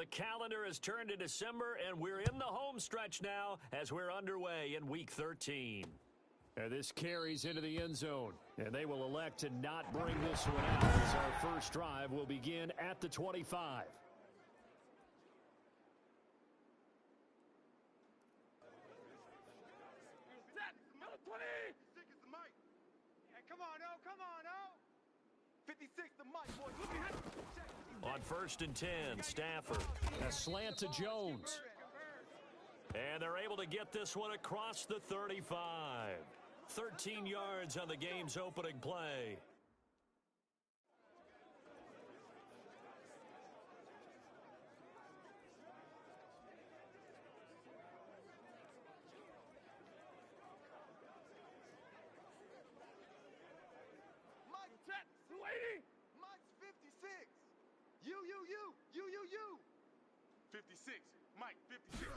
The calendar has turned to December, and we're in the home stretch now as we're underway in Week 13. And this carries into the end zone, and they will elect to not bring this one out as our first drive will begin at the 25. On 1st and 10, Stafford. A slant to Jones. And they're able to get this one across the 35. 13 yards on the game's opening play. Mike's 56. You. 56. Mike, 56.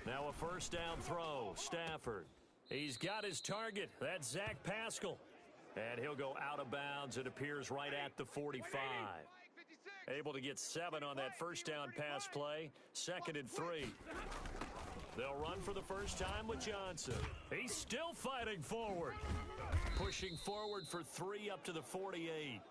Now a first down throw. Stafford. He's got his target. That's Zach Pascal. And he'll go out of bounds. It appears right at the 45. Able to get 7 on that first down pass play. 2nd and 3. They'll run for the first time with Johnson. He's still fighting forward. Pushing forward for 3 up to the 48.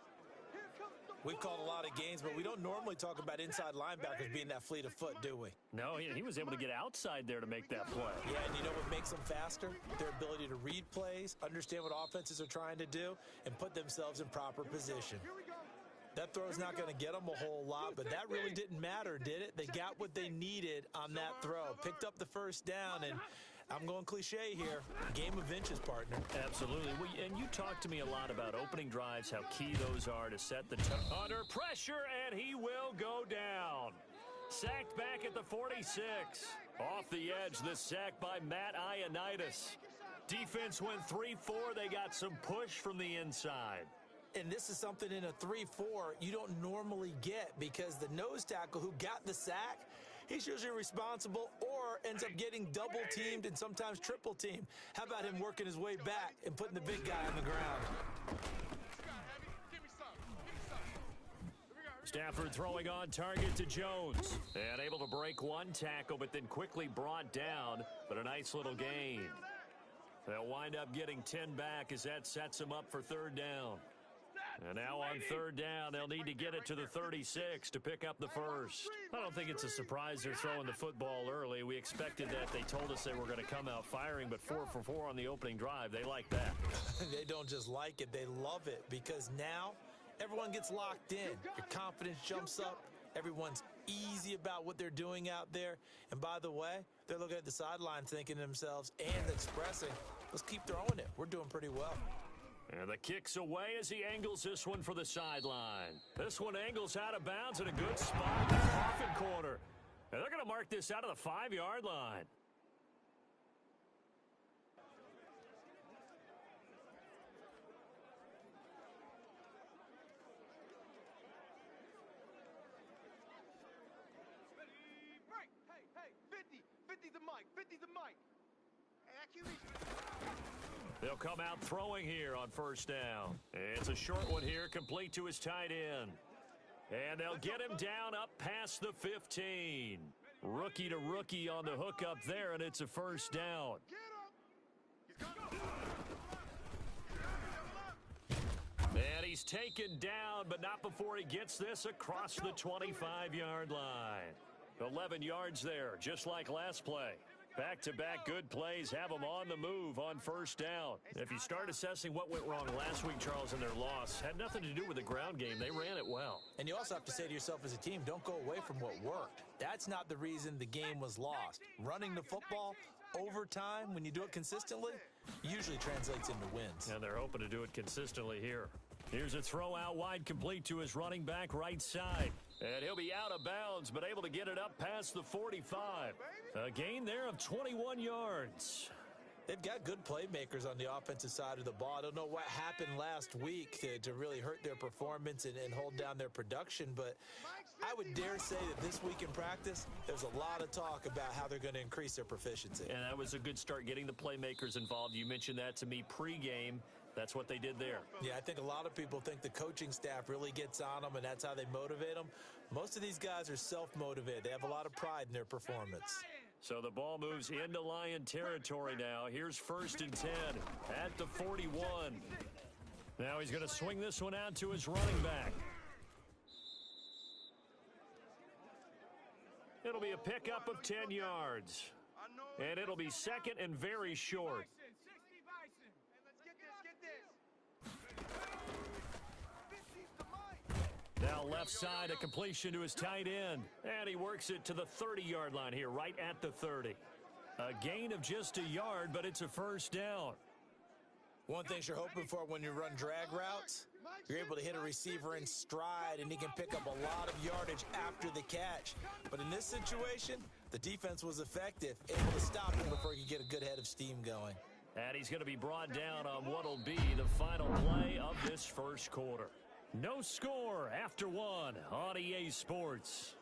We've called a lot of games, but we don't normally talk about inside linebackers being that fleet of foot, do we? No, he was able to get outside there to make that play. Yeah, and you know what makes them faster? Their ability to read plays, understand what offenses are trying to do, and put themselves in proper position. That throw's not going to get them a whole lot, but that really didn't matter, did it? They got what they needed on that throw. Picked up the first down, and I'm going cliche here. Game of inches, partner. Absolutely. And you talked to me a lot about opening drives, how key those are to set the tone. Under pressure, and he will go down. Sacked back at the 46. Off the edge, the sack by Matt Ioannidis. Defense went 3-4. They got some push from the inside. And this is something in a 3-4 you don't normally get because the nose tackle who got the sack, he's usually responsible or ends up getting double-teamed and sometimes triple-teamed. How about him working his way back and putting the big guy on the ground? Stafford throwing on target to Jones. And able to break one tackle, but then quickly brought down. But a nice little gain. They'll wind up getting 10 back as that sets them up for 3rd down. And now on 3rd down, they'll need to get it to the 36 to pick up the first. I don't think it's a surprise they're throwing the football early. We expected that. They told us they were going to come out firing, but 4 for 4 on the opening drive. They like that. They don't just like it. They love it because now everyone gets locked in. Your confidence jumps up. Everyone's easy about what they're doing out there. And by the way, they're looking at the sideline thinking to themselves and expressing, let's keep throwing it. We're doing pretty well. And the kick's away as he angles this one for the sideline. This one angles out of bounds in a good spot in the coffin corner. And they're going to mark this out of the 5-yard line. Hey, 50 the mic, 50 the mic. They'll come out throwing here on 1st down. It's a short one here, complete to his tight end. And they'll get him down up past the 15. Rookie to rookie on the hook up there, and it's a 1st down. And he's taken down, but not before he gets this across the 25-yard line. 11 yards there, just like last play. Back-to-back good plays have them on the move on 1st down. If you start assessing what went wrong last week, Charles, in their loss, had nothing to do with the ground game. They ran it well. And you also have to say to yourself as a team, don't go away from what worked. That's not the reason the game was lost. Running the football over time, when you do it consistently, usually translates into wins. And they're hoping to do it consistently here. Here's a throw out wide, complete to his running back right side. And he'll be out of bounds, but able to get it up past the 45. A gain there of 21 yards. They've got good playmakers on the offensive side of the ball. I don't know what happened last week to really hurt their performance and hold down their production, but I would dare say that this week in practice, there's a lot of talk about how they're going to increase their proficiency. And that was a good start getting the playmakers involved. You mentioned that to me pregame. That's what they did there. Yeah, I think a lot of people think the coaching staff really gets on them, and that's how they motivate them. Most of these guys are self-motivated. They have a lot of pride in their performance. So the ball moves into Lion territory now. Here's 1st and 10 at the 41. Now he's going to swing this one out to his running back. It'll be a pickup of 10 yards. And it'll be 2nd and very short. Now left side, a completion to his tight end. And he works it to the 30-yard line here, right at the 30. A gain of just a yard, but it's a 1st down. One thing you're hoping for when you run drag routes, you're able to hit a receiver in stride, and he can pick up a lot of yardage after the catch. But in this situation, the defense was effective, able to stop him before he could get a good head of steam going. And he's going to be brought down on what'll be the final play of this first quarter. No score after 1 on EA Sports.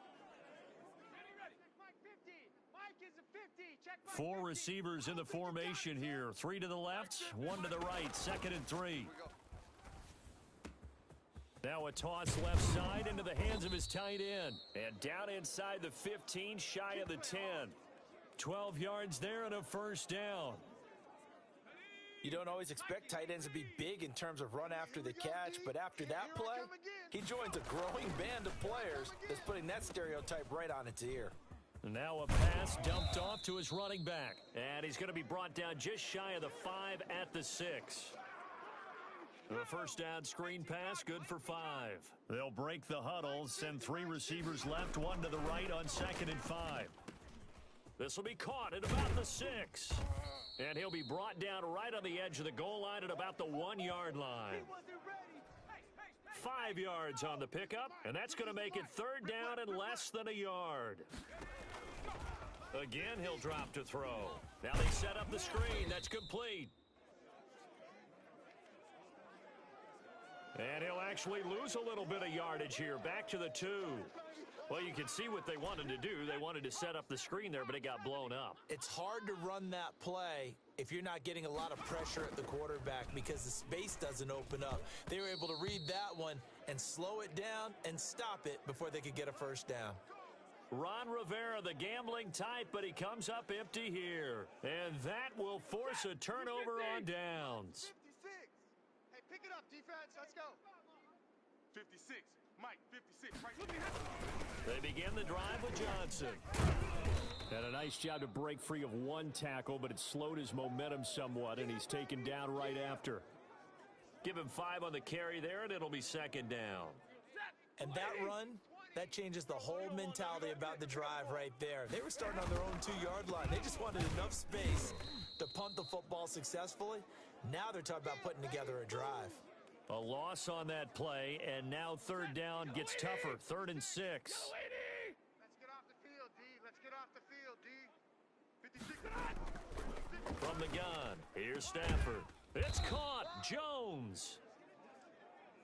4 receivers in the formation here. 3 to the left, 1 to the right, 2nd and 3. Now a toss left side into the hands of his tight end. And down inside the 15, shy of the 10. 12 yards there and a 1st down. You don't always expect tight ends to be big in terms of run after the catch, but after that play, he joins a growing band of players that's putting that stereotype right on its ear. Now a pass dumped off to his running back. And he's going to be brought down just shy of the 5 at the 6. The 1st down screen pass, good for 5. They'll break the huddle, send 3 receivers left, 1 to the right on 2nd and 5. This will be caught at about the 6. And he'll be brought down right on the edge of the goal line at about the 1-yard line. 5 yards on the pickup, and that's going to make it 3rd down and less than a yard. Again, he'll drop to throw. Now they set up the screen. That's complete. And he'll actually lose a little bit of yardage here. Back to the 2. Well, you can see what they wanted to do. They wanted to set up the screen there, but it got blown up. It's hard to run that play if you're not getting a lot of pressure at the quarterback because the space doesn't open up. They were able to read that one and slow it down and stop it before they could get a 1st down. Ron Rivera, the gambling type, but he comes up empty here. And that will force a turnover on downs. 56. Hey, pick it up, defense. Let's go. 56. Mike, 56. Right. They begin the drive with Johnson. Had a nice job to break free of 1 tackle, but it slowed his momentum somewhat, and he's taken down right after. Give him 5 on the carry there, and it'll be 2nd down. And that run, that changes the whole mentality about the drive right there. They were starting on their own 2-yard line. They just wanted enough space to punt the football successfully. Now they're talking about putting together a drive. A loss on that play, and now 3rd down gets tougher. 3rd and 6. Let's get off the field, D. Let's get off the field, D. 56. From the gun, here's Stafford. It's caught. Jones.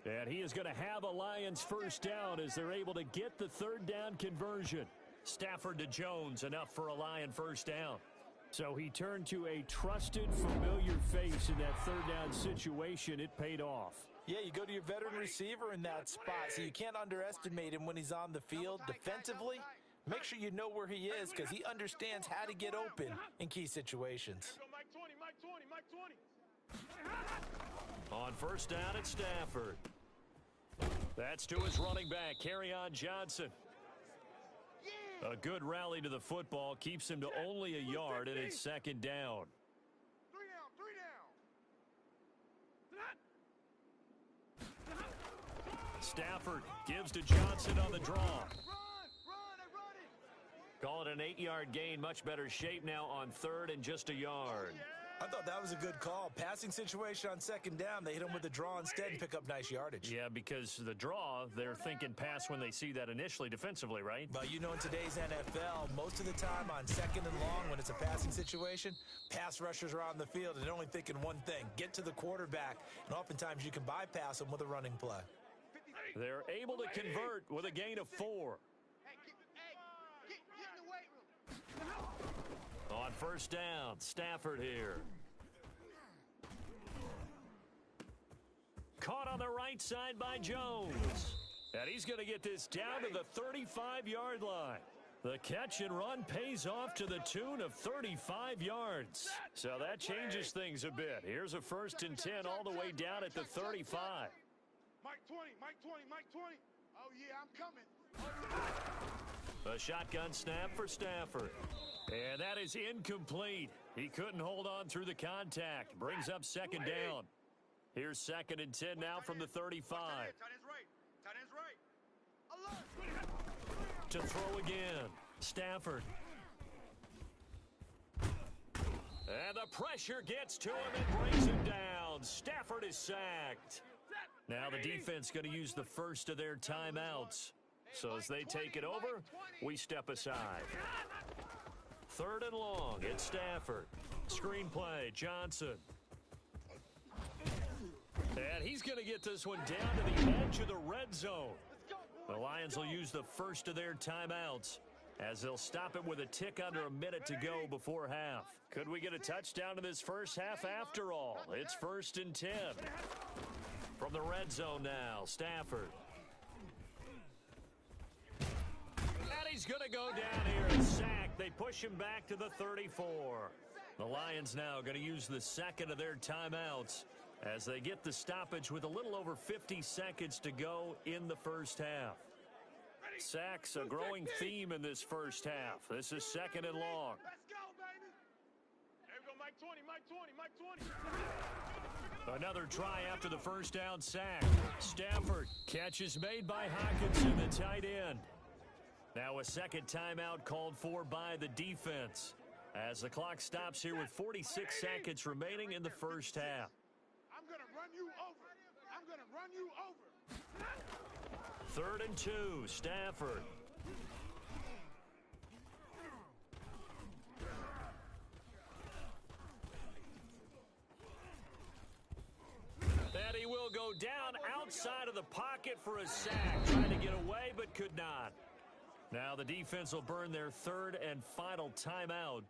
And he is going to have a Lions 1st down as they're able to get the 3rd down conversion. Stafford to Jones, enough for a Lion 1st down. So he turned to a trusted, familiar face in that 3rd down situation. It paid off. Yeah, you go to your veteran receiver in that spot, so you can't underestimate him when he's on the field. Defensively, make sure you know where he is because he understands how to get open in key situations. Mike 20, Mike 20, Mike 20. On 1st down, it's Stafford. That's to his running back, Kerryon Johnson. A good rally to the football keeps him to only a yard, and it's 2nd down. 3 down, 3 down. Stafford gives to Johnson on the draw. Run, I run it. Call it an 8-yard gain. Much better shape now on 3rd and just a yard. I thought that was a good call. Passing situation on 2nd down, they hit him with a draw instead and pick up nice yardage. Yeah, because the draw, they're thinking pass when they see that initially defensively, right? But you know, in today's NFL, most of the time on 2nd and long, when it's a passing situation, pass rushers are on the field and they're only thinking one thing, get to the quarterback. And oftentimes you can bypass them with a running play. They're able to convert with a gain of 4. Hey, get in the weight room. On 1st down, Stafford here. Caught on the right side by Jones. And he's going to get this down to the 35-yard line. The catch and run pays off to the tune of 35 yards. So that changes things a bit. Here's a 1st and 10 all the way down at the 35. Mike 20, Mike 20, Mike 20. Oh, yeah, I'm coming. A shotgun snap for Stafford. And that is incomplete. He couldn't hold on through the contact. Brings up 2nd down. Here's 2nd and 10 now from the 35. Tight end's right. Tight end's right. To throw again. Stafford. And the pressure gets to him and brings him down. Stafford is sacked. Now the defense going to use the first of their timeouts. So as they take it over, we step aside. 3rd and long. It's Stafford. Screenplay, Johnson. And he's going to get this one down to the edge of the red zone. The Lions will use the first of their timeouts as they'll stop it with a tick under a minute to go before half. Could we get a touchdown in this first half after all? It's 1st and 10. From the red zone now, Stafford. And he's going to go down here and sack. They push him back to the 34. The Lions now going to use the second of their timeouts as they get the stoppage with a little over 50 seconds to go in the first half. Sacks, a growing theme in this first half. This is 2nd and long. Let's go, baby. There we go, Mike 20, Mike 20, Mike 20. Another try after the first down sack. Stafford. Catch is made by Hockenson, the tight end. Now a second timeout called for by the defense as the clock stops here with 46 seconds remaining in the first half. I'm going to run you over. I'm going to run you over. 3rd and 2, Stafford. And he will go down outside of the pocket for a sack. Trying to get away, but could not. Now the defense will burn their 3rd and final timeout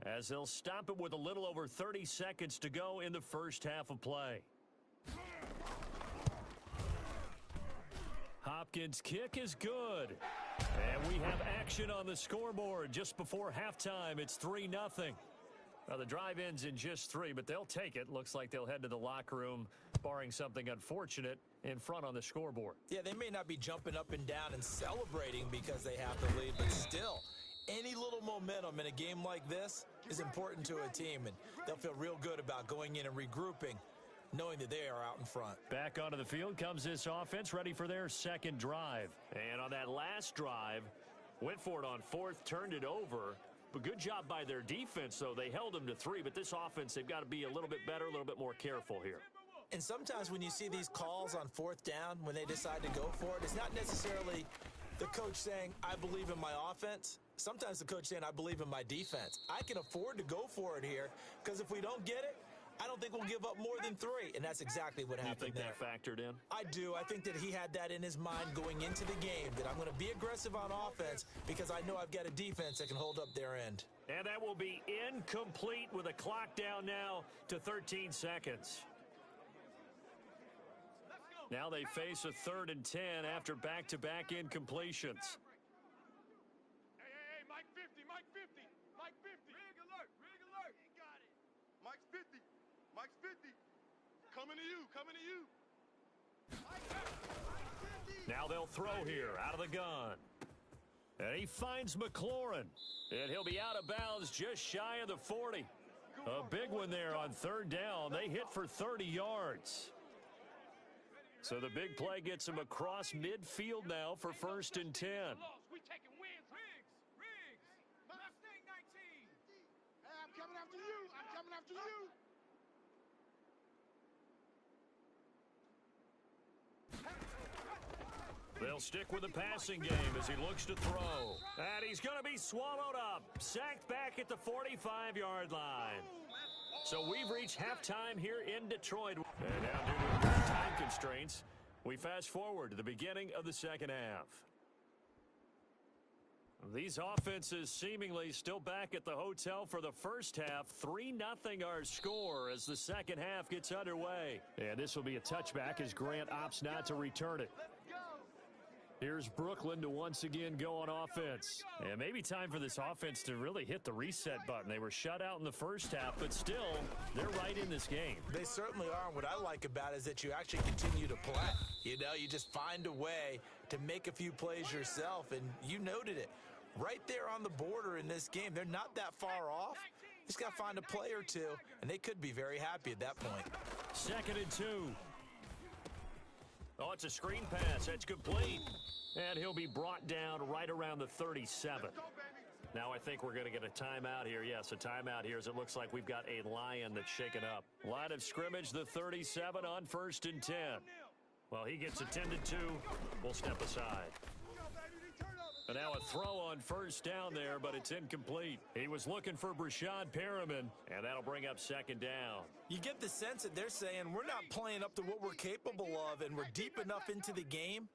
as they'll stop it with a little over 30 seconds to go in the first half of play. Hopkins' kick is good. And we have action on the scoreboard just before halftime. It's 3-0. Now the drive ends in just 3, but they'll take it. Looks like they'll head to the locker room, barring something unfortunate, in front on the scoreboard. Yeah, they may not be jumping up and down and celebrating because they have the lead, but still, any little momentum in a game like this is important to a team, and they'll feel real good about going in and regrouping, knowing that they are out in front. Back onto the field comes this offense, ready for their second drive. And on that last drive, went for it on 4th, turned it over. But good job by their defense, though. They held them to 3, but this offense, they've got to be a little bit better, a little bit more careful here. And sometimes when you see these calls on 4th down, when they decide to go for it, it's not necessarily the coach saying, I believe in my offense. Sometimes the coach saying, I believe in my defense. I can afford to go for it here because if we don't get it, I don't think we'll give up more than 3, and that's exactly what happened there. You think that factored in? I do. I think that he had that in his mind going into the game, that I'm going to be aggressive on offense because I know I've got a defense that can hold up their end. And that will be incomplete with a clock down now to 13 seconds. Now they face a 3rd and 10 after back-to-back incompletions. Hey, Mike 50, Mike 50, Mike 50. Rig alert, rig alert. He got it. Mike's 50, Mike's 50. Coming to you, coming to you. Now they'll throw here out of the gun. And he finds McLaurin. And he'll be out of bounds just shy of the 40. A big one there on 3rd down. They hit for 30 yards. So the big play gets him across midfield now for 1st and 10. We taking wins. Riggs. Mustang 19. Hey, I'm coming after you. I'm coming after you. They'll stick with the passing game as he looks to throw. And he's going to be swallowed up. Sacked back at the 45-yard line. So we've reached halftime here in Detroit. And now due to time constraints, we fast forward to the beginning of the second half. These offenses seemingly still back at the hotel for the first half. 3-0 our score as the second half gets underway. And this will be a touchback as Grant opts not to return it. Here's Brooklyn to once again go on offense. And maybe time for this offense to really hit the reset button. They were shut out in the first half, but still, they're right in this game. They certainly are. And what I like about it is that you actually continue to play. You know, you just find a way to make a few plays yourself, and you noted it. Right there on the border in this game, they're not that far off. Just got to find a play or two, and they could be very happy at that point. 2nd and 2. Oh, it's a screen pass. That's complete. And he'll be brought down right around the 37. Now I think we're going to get a timeout here. Yes, a timeout here as it looks like we've got a Lion that's shaken up. Line of scrimmage, the 37 on 1st and 10. Well, he gets a 10-2. We'll step aside. And now a throw on 1st down there, but it's incomplete. He was looking for Brashad Perriman, and that'll bring up 2nd down. You get the sense that they're saying we're not playing up to what we're capable of, and we're deep enough into the game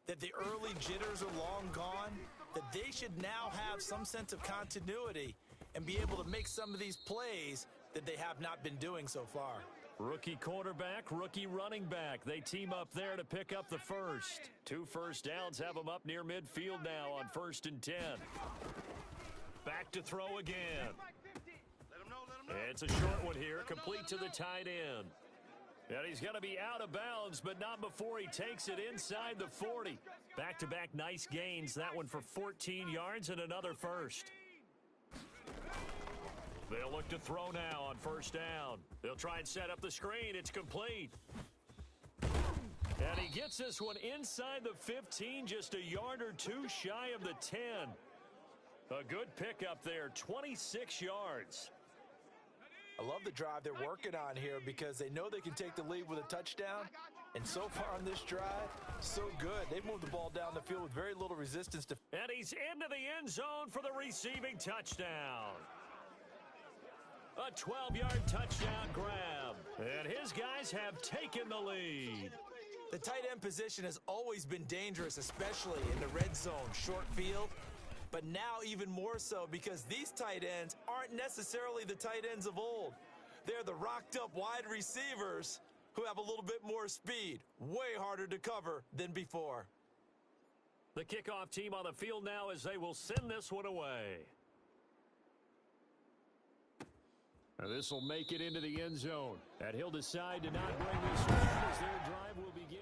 that the early jitters are long gone, that they should now have some sense of continuity and be able to make some of these plays that they have not been doing so far. Rookie quarterback, rookie running back. They team up there to pick up the first. 2 first downs have them up near midfield now on 1st and 10. Back to throw again. It's a short one here, complete to the tight end. And he's going to be out of bounds, but not before he takes it inside the 40. Back-to-back nice gains. That one for 14 yards and another first. They'll look to throw now on 1st down. They'll try and set up the screen. It's complete. And he gets this one inside the 15, just a yard or two shy of the 10. A good pickup there, 26 yards. I love the drive they're working on here because they know they can take the lead with a touchdown. And so far on this drive, so good. They've moved the ball down the field with very little resistance. And he's into the end zone for the receiving touchdown. A 12-yard touchdown grab. And his guys have taken the lead. The tight end position has always been dangerous, especially in the red zone, short field. But now even more so because these tight ends aren't necessarily the tight ends of old. They're the rocked-up wide receivers who have a little bit more speed, way harder to cover than before. The kickoff team on the field now as they will send this one away. Now this will make it into the end zone. And he'll decide to not bring this home as their drive will begin.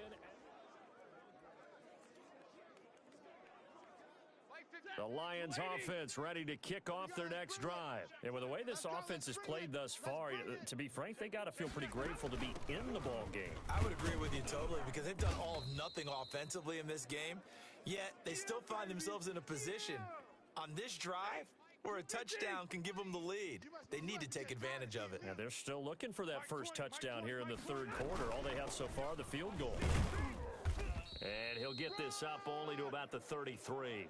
The Lions offense ready to kick off their next drive. And with the way this offense has played thus far, to be frank, they got to feel pretty grateful to be in the ball game. I would agree with you totally because they've done all of nothing offensively in this game, yet they still find themselves in a position on this drive where a touchdown can give them the lead. They need to take advantage of it. Yeah, they're still looking for that first touchdown here in the 3rd quarter. All they have so far, the field goal. And he'll get this up only to about the 33.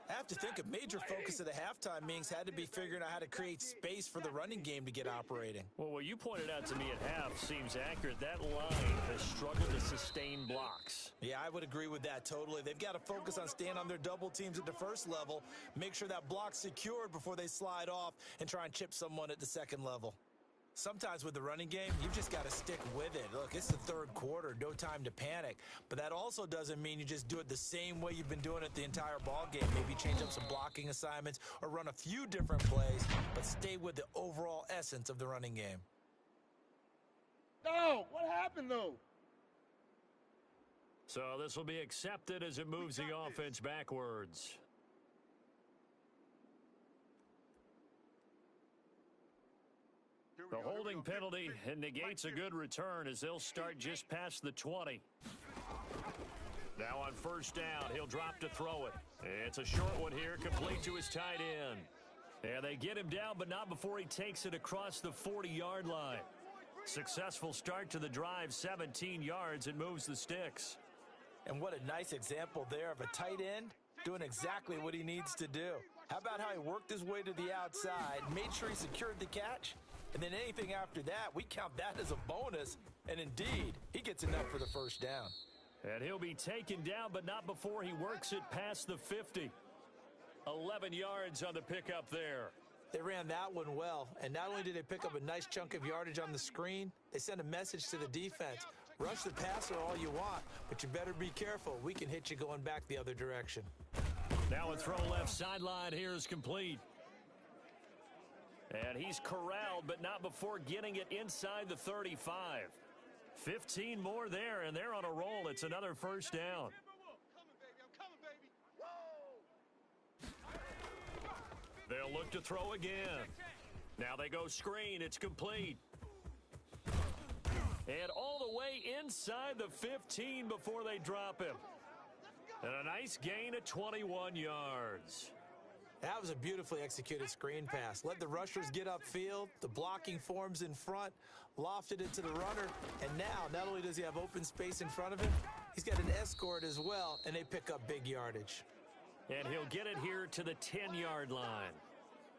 I have to think a major focus of the halftime meetings had to be figuring out how to create space for the running game to get operating. Well, what you pointed out to me at half seems accurate. That line has struggled to sustain blocks. Yeah, I would agree with that totally. They've got to focus on staying on their double teams at the first level, make sure that block's secured before they slide off and try and chip someone at the second level. Sometimes with the running game, you've just got to stick with it. Look, it's the 3rd quarter, no time to panic. But that also doesn't mean you just do it the same way you've been doing it the entire ball game. Maybe change up some blocking assignments or run a few different plays, but stay with the overall essence of the running game. No, what happened though? So this will be accepted as it moves the offense backwards. The holding penalty negates a good return as they'll start just past the 20. Now on 1st down, he'll drop to throw it. It's a short one here, complete to his tight end. And they get him down, but not before he takes it across the 40-yard line. Successful start to the drive, 17 yards, and moves the sticks. And what a nice example there of a tight end doing exactly what he needs to do. How about how he worked his way to the outside, made sure he secured the catch, and then anything after that, we count that as a bonus. And indeed, he gets enough for the 1st down. And he'll be taken down, but not before he works it past the 50. 11 yards on the pickup there. They ran that one well, and not only did they pick up a nice chunk of yardage on the screen, they sent a message to the defense. Rush the passer all you want, but you better be careful. We can hit you going back the other direction. Now a throw left sideline here is complete. And he's corralled, but not before getting it inside the 35. 15 more there, and they're on a roll. It's another first down. They'll look to throw again. Now they go screen. It's complete. And all the way inside the 15 before they drop him. And a nice gain of 21 yards. That was a beautifully executed screen pass. Let the rushers get upfield. The blocking forms in front, lofted it to the runner. And now, not only does he have open space in front of him, he's got an escort as well, and they pick up big yardage. And he'll get it here to the 10-yard line.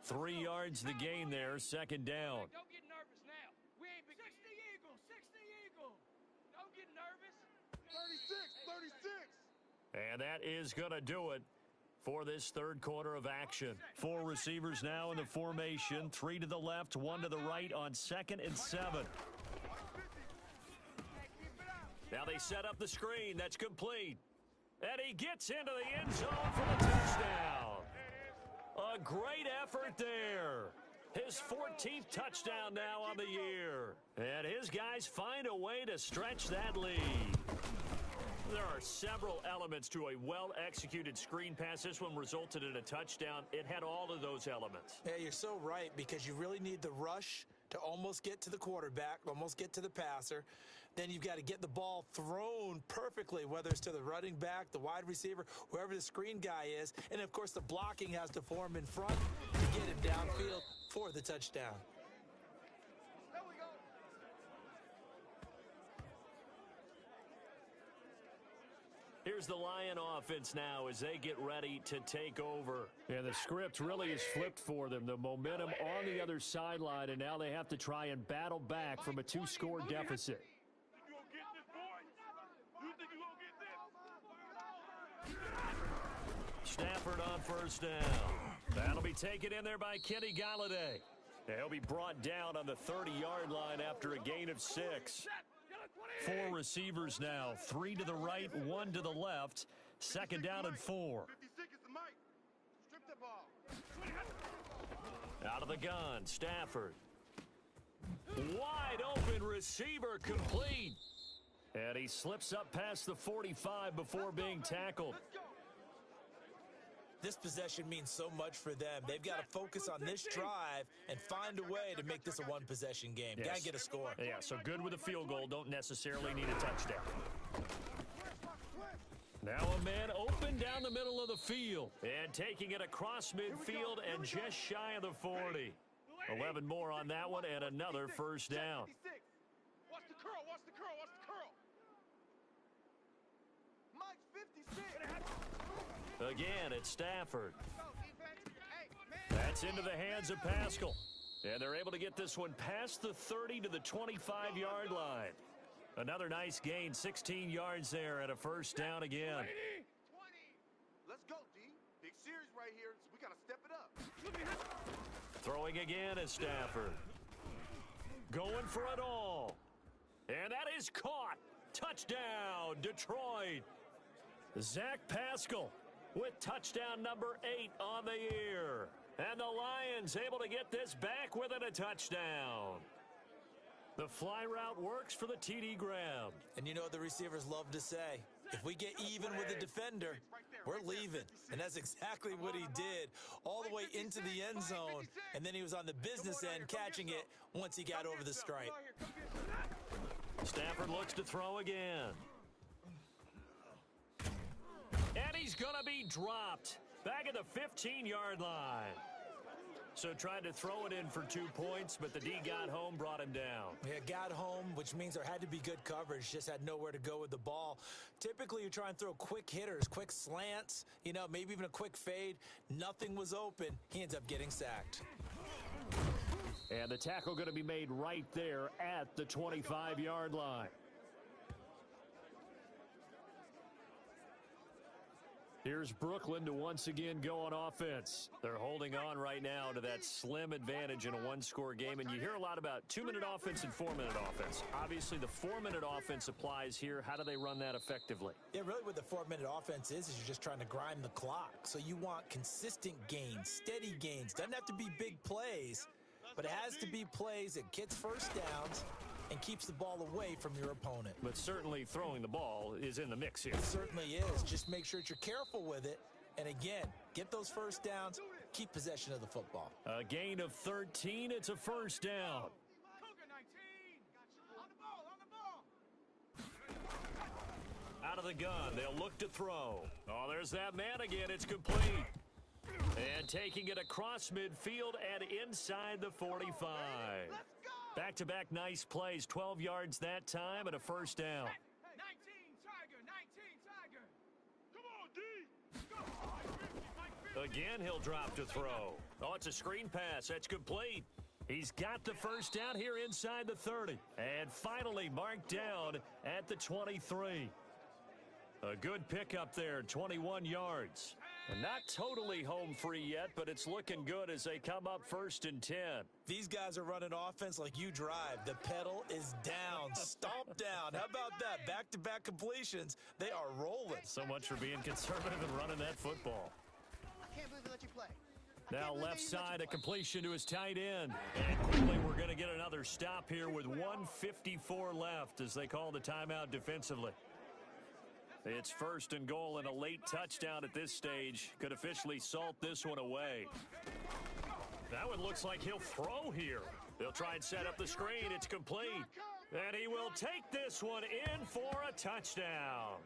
3 yards the gain there, second down. Don't get nervous now. We ain't been 60 Eagle, 60 Eagle. Don't get nervous. 36, 36. And that is going to do it for this third quarter of action. 4 receivers now in the formation. 3 to the left, 1 to the right on 2nd and 7. Now they set up the screen. That's complete. And he gets into the end zone for the touchdown. A great effort there. His 14th touchdown now on the year. And his guys find a way to stretch that lead. There are several elements to a well-executed screen pass. This one resulted in a touchdown. It had all of those elements. Yeah, you're so right, because you really need the rush to almost get to the quarterback, almost get to the passer. Then you've got to get the ball thrown perfectly, whether it's to the running back, the wide receiver, whoever the screen guy is. And, of course, the blocking has to form in front to get him downfield for the touchdown. Here's the Lion offense now as they get ready to take over. And the script really is flipped for them. The momentum on the other sideline, and now they have to try and battle back from a 2-score deficit. Stafford on first down. That'll be taken in there by Kenny Galladay. He'll be brought down on the 30-yard line after a gain of 6. 4 receivers now, 3 to the right, 1 to the left. Second down and 4. 56 is the mic. Strip the ball. Out of the gun, Stafford. Wide open receiver complete. And he slips up past the 45 before being tackled. This possession means so much for them. They've got to focus on this drive and find a way to make this a one-possession game. Yes. Got to get a score. Yeah, so good with a field goal. Don't necessarily need a touchdown. Now a man open down the middle of the field. And taking it across midfield and just shy of the 40. 11 more on that one and another first down. Watch the curl, watch the curl, watch the curl. Mike's 56. Again, it's Stafford. That's into the hands of Pascal. And they're able to get this one past the 30 to the 25-yard line. Another nice gain, 16 yards there and a first down again. 20. Let's go, D. Big series right here, so we got to step it up. Throwing again is Stafford. Going for it all. And that is caught. Touchdown, Detroit. Zach Pascal with touchdown number 8 on the year. And the Lions able to get this back within a touchdown. The fly route works for the TD grab. And you know what the receivers love to say? If we get even with the defender, we're leaving. And that's exactly what he did, all the way into the end zone. And then he was on the business end catching it once he got over the stripe. Stafford looks to throw again. And he's going to be dropped back at the 15-yard line. So tried to throw it in for 2 points, but the D got home, brought him down. Yeah, got home, which means there had to be good coverage, just had nowhere to go with the ball. Typically, you try and throw quick hitters, quick slants, you know, maybe even a quick fade. Nothing was open. He ends up getting sacked. And the tackle going to be made right there at the 25-yard line. Here's Brooklyn to once again go on offense. They're holding on right now to that slim advantage in a one-score game, and you hear a lot about 2-minute offense and 4-minute offense. Obviously, the 4-minute offense applies here. How do they run that effectively? Yeah, really what the 4-minute offense is you're just trying to grind the clock. So you want consistent gains, steady gains. Doesn't have to be big plays, but it has to be plays that gets first downs and keeps the ball away from your opponent. But certainly throwing the ball is in the mix here. It certainly is. Just make sure that you're careful with it. And again, get those first downs, keep possession of the football. A gain of 13, it's a first down. Cougar 19. On the ball. Out of the gun, they'll look to throw. Oh, there's that man again, it's complete. And taking it across midfield and inside the 45. Back-to-back nice plays, 12 yards that time and a first down. 19 Tiger, 19 Tiger. Come on, D. Again, he'll drop to throw. Oh, it's a screen pass. That's complete. He's got the first down here inside the 30. And finally marked down at the 23. A good pickup there, 21 yards. Not totally home free yet, but it's looking good as they come up 1st and 10. These guys are running offense like you drive. The pedal is down, stomp down. How about that? Back-to-back completions. They are rolling. So much for being conservative and running that football. I can't believe they let you play. Now left side, a completion to his tight end. And quickly we're going to get another stop here with 1:54 left as they call the timeout defensively. It's 1st and goal, and a late touchdown at this stage could officially salt this one away. That one looks like he'll throw here. They'll try and set up the screen. It's complete. And he will take this one in for a touchdown.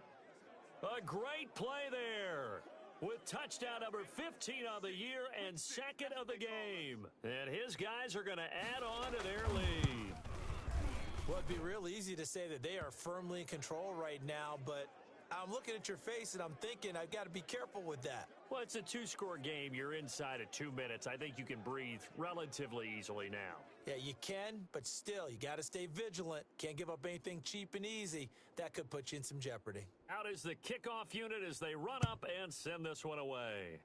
A great play there with touchdown number 15 on the year and 2nd of the game. And his guys are going to add on to their lead. Well, it'd be real easy to say that they are firmly in control right now, but I'm looking at your face and I'm thinking I've got to be careful with that. Well, it's a 2-score game. You're inside of 2 minutes. I think you can breathe relatively easily now. Yeah, you can, but still, you got to stay vigilant. Can't give up anything cheap and easy. That could put you in some jeopardy. Out is the kickoff unit as they run up and send this one away.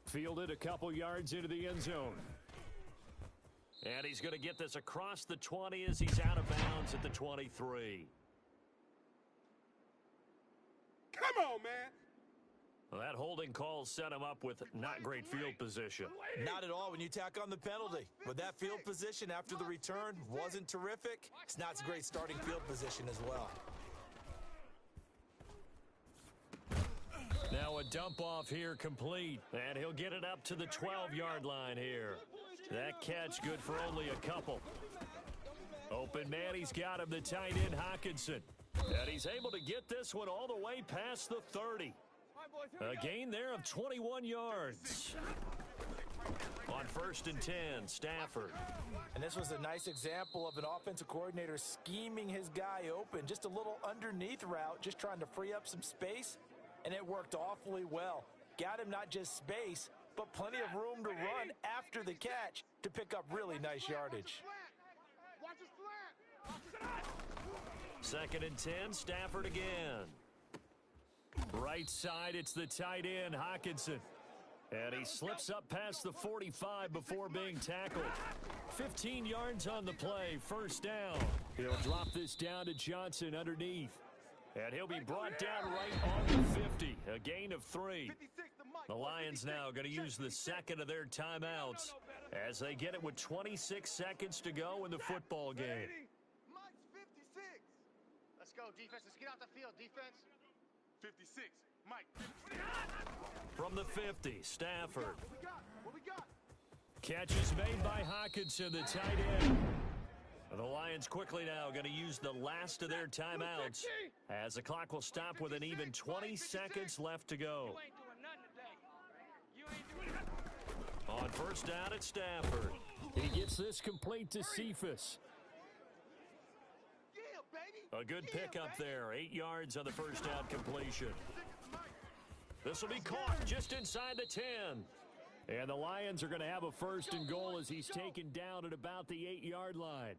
Fielded a couple yards into the end zone. And he's going to get this across the 20 as he's out of bounds at the 23. Come on, man. Well, that holding call set him up with not great field position. Not at all when you tack on the penalty. With that field position after the return wasn't terrific. It's not a great starting field position as well. Now a dump off here complete. And he'll get it up to the 12-yard line here. That catch good for only a couple. Open man, he's got him, the tight end Hawkinson. And he's able to get this one all the way past the 30. A gain there of 21 yards. On 1st and 10, Stafford. And this was a nice example of an offensive coordinator scheming his guy open. Just a little underneath route, just trying to free up some space. And it worked awfully well. Got him not just space, but plenty of room to run after the catch to pick up really nice yardage. Watch his flat. 2nd and 10, Stafford again. Right side, it's the tight end, Hawkinson. And he slips up past the 45 before being tackled. 15 yards on the play, 1st down. He'll drop this down to Johnson underneath. And he'll be brought down right on the 50, a gain of 3. The Lions now going to use the 2nd of their timeouts as they get it with 26 seconds to go in the football game. Mike's 56. Let's go, defense. Let's get out the field, defense. 56. Mike. From the 50, Stafford. What we got? Catch is made by Hawkinson, the tight end. The Lions quickly now going to use the last of their timeouts as the clock will stop with an even 20 seconds left to go. You ain't doing nothing today. You ain't doing nothing. On 1st down at Stafford. He gets this complete to Cephas. Yeah, baby. A good pickup there. 8 yards on the 1st down completion. This will be caught just inside the 10. And the Lions are going to have a 1st and goal as he's taken down at about the 8-yard line.